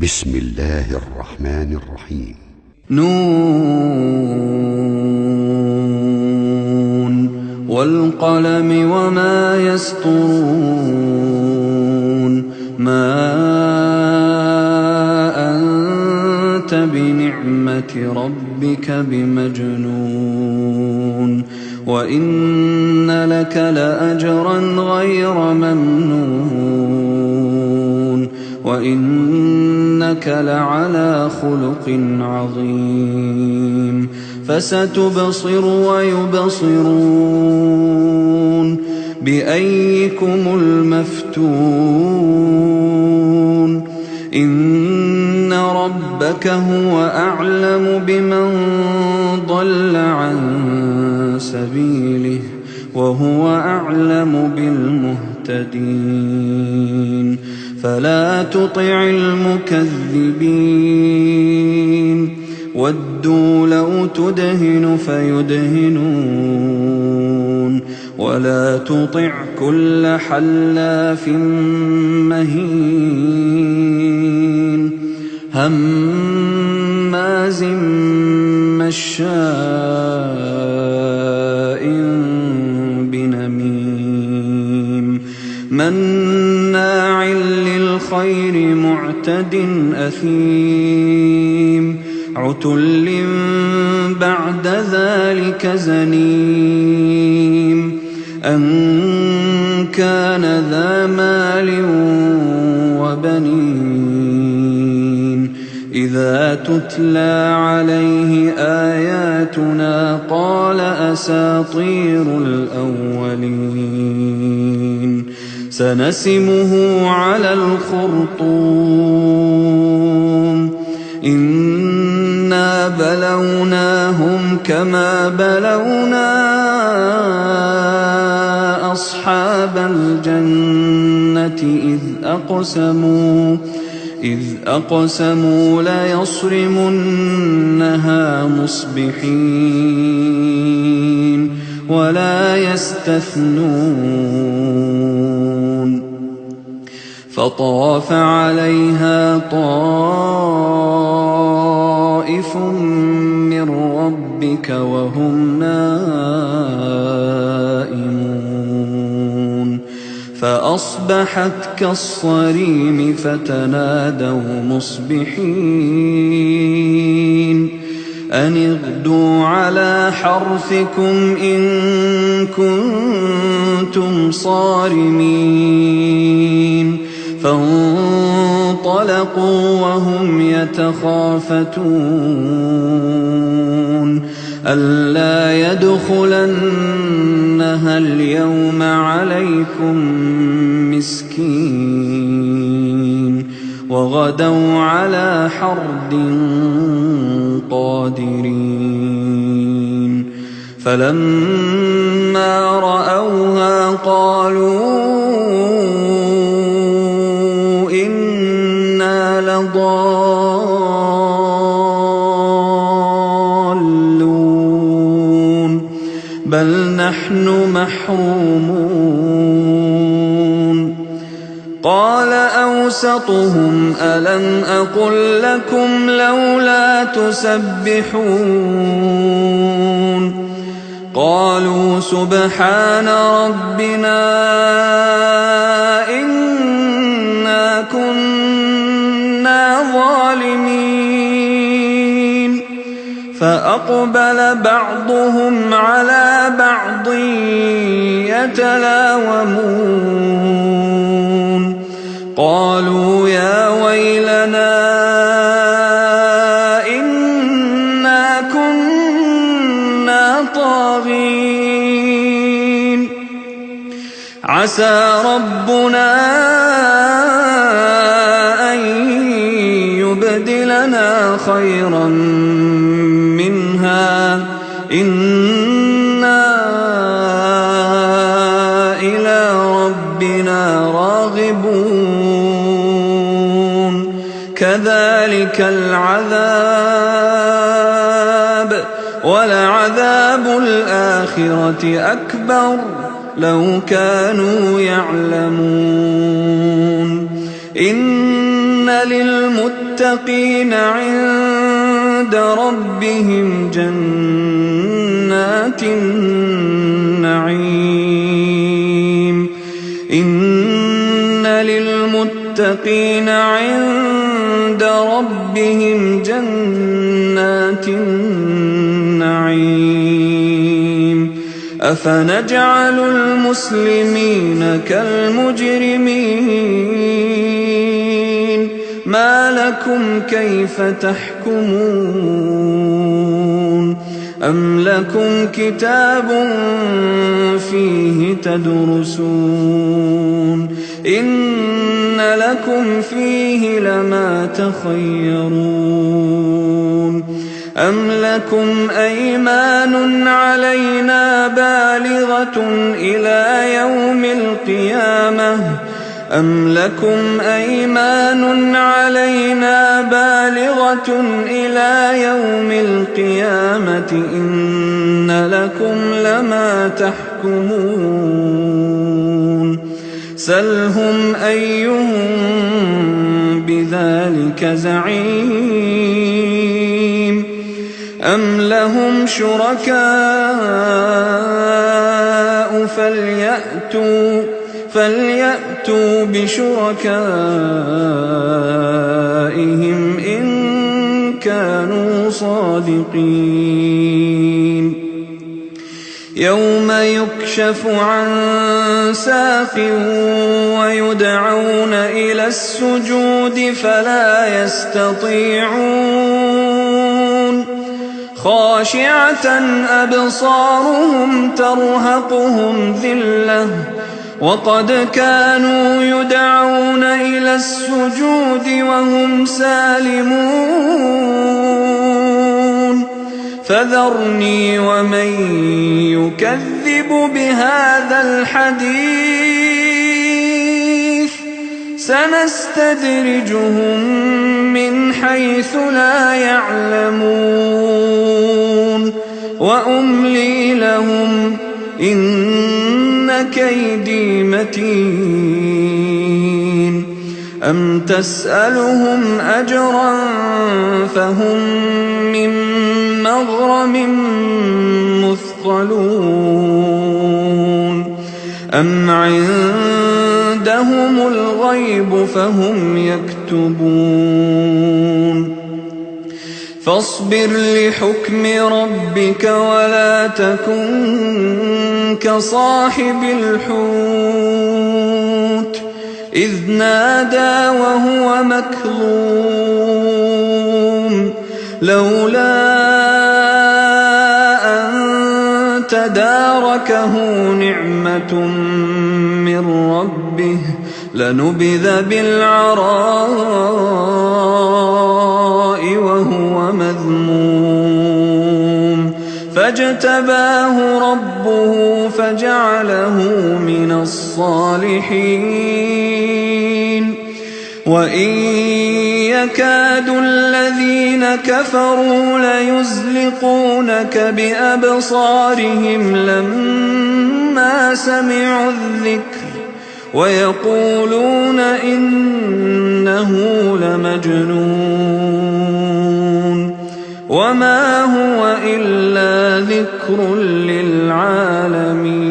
بسم الله الرحمن الرحيم. نون والقلم وما يسطرون ما أنت بنعمة ربك بمجنون وإن لك لأجرا غير ممنون وإنك لعلى خلق عظيم فستبصر ويبصرون بأيكم المفتون إن ربك هو أعلم بمن ضل عن سبيله وهو أعلم بالمهتدين فلا تطع المكذبين ودوا لو تدهن فيدهنون ولا تطع كل حلاف مهين هماز مشاء بنميم مناع للخير معتد أثيم عتل بعد ذلك زنيم أن كان ذا مال وبنين إذا تتلى عليه آياتنا قال أساطير الأولين سنسمه على الخرطوم إنا بلوناهم كما بلونا أصحاب الجنة إذ أقسموا ليصرمنها مصبحين ولا يستثنون فطاف عليها طائف من ربك وهم نائمون فأصبحت كالصريم فتنادوا مصبحين أن اغدوا على حرثكم إن كنتم صارمين فانطلقوا وهم يتخافتون ألا يدخلنها اليوم عليكم مسكين وغدوا على حرد قادرين فلما رأوها قالوا إنا لضالون بل نحن محرومون قال أوسطهم ألم أقل لكم لولا تسبحون قالوا سبحان ربنا إنا كنا ظالمين فأقبل بعضهم على بعض يتلاومون قالوا يا ويلنا إنا كنا طاغين عسى ربنا أن يبدلنا خيرا منها إنا إلى ربنا راغبون كذلك العذاب ولعذاب الآخرة أكبر لو كانوا يعلمون إن للمتقين عند ربهم جنات النعيم إن للمتقين عند ربهم جنات النعيم أفنجعل المسلمين كالمجرمين ما لكم كيف تحكمون أم لكم كتاب فيه تدرسون إن لكم فيه لما تخيرون أم لكم أيمان علينا بالغة إلى يوم القيامة أم لكم أيمان علينا بالغة إلى يوم القيامة إن لكم لما تحكمون سلهم أيهم بذلك زعيم أم لهم شركاء فليأتوا بشركائهم إن كانوا صادقين يوم يكشف عن ساق ويدعون إلى السجود فلا يستطيعون خاشعة أبصارهم ترهقهم ذلة وقد كانوا يدعون إلى السجود وهم سالمون فذرني ومن يكذب بهذا الحديث سنستدرجهم من حيث لا يعلمون وأملي لهم إن كيدي متين أم تسألهم أجرا فهم من مغرم مثقلون أم عندهم الغيب فهم يكتبون فاصبر لحكم ربك ولا تكن كصاحب الحوت إذ نادى وهو مكظوم لولا أن تداركه نعمة من ربه لنبذ بالعراء وهو مذموم فاجتباه ربه فجعله من الصالحين وإن يكاد الذين كفروا ليزلقونك بأبصارهم لما سمعوا الذكر ويقولون إنه لمجنون وما هو إلا ذكر للعالمين